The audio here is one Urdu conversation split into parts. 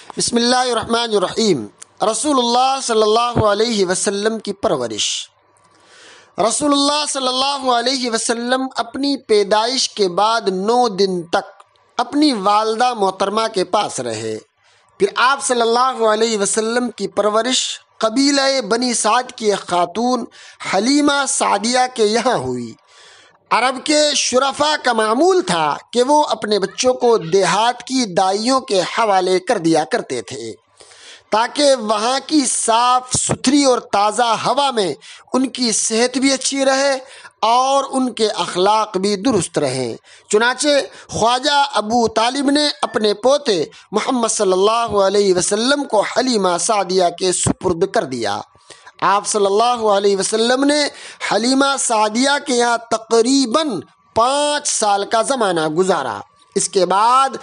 بسم اللہ الرحمن الرحیم۔ رسول اللہ صلی اللہ علیہ وسلم کی پرورش۔ رسول اللہ صلی اللہ علیہ وسلم اپنی پیدائش کے بعد 9 دن تک اپنی والدہ محترمہ کے پاس رہے۔ پھر آپ صلی اللہ علیہ وسلم کی پرورش قبیلہ بنی سعد کی ایک خاتون حلیمہ سعدیہ کے یہاں ہوئی۔ عرب کے شرفاء کا معمول تھا کہ وہ اپنے بچوں کو دیہات کی دائیوں کے حوالے کر دیا کرتے تھے تاکہ وہاں کی صاف ستھری اور تازہ ہوا میں ان کی صحت بھی اچھی رہے اور ان کے اخلاق بھی درست رہیں۔ چنانچہ خواجہ ابو طالب نے اپنے پوتے محمد صلی اللہ علیہ وسلم کو حلیمہ سعدیہ کے سپرد کر دیا۔ آپ صلی اللہ علیہ وسلم نے حلیمہ سعدیہ کے یہاں تقریباً 5 سال کا زمانہ گزارا۔ اس کے بعد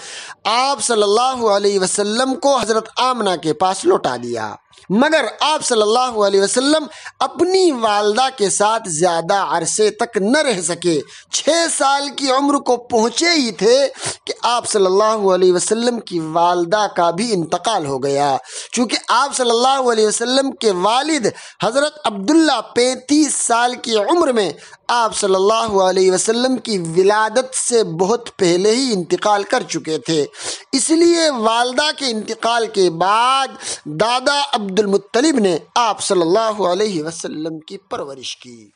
آپ صلی اللہ علیہ وسلم کو حضرت آمنہ کے پاس لوٹا دیا، مگر آپ صلی اللہ علیہ وسلم اپنی والدہ کے ساتھ زیادہ عرصے تک نہ رہ سکے۔ 6 سال کی عمر کو پہنچے ہی تھے کہ آپ صلی اللہ علیہ وسلم کی والدہ کا بھی انتقال ہو گیا۔ چونکہ آپ صلی اللہ علیہ وسلم کے والد حضرت عبداللہ 35 سال کی عمر میں آپ صلی اللہ علیہ وسلم کی ولادت سے بہت پہلے ہی انتقال کر چکے تھے، اس لیے والدہ کے انتقال کے بعد دادا عبد المطلب نے آپ صلی اللہ علیہ وسلم کی پرورش کی۔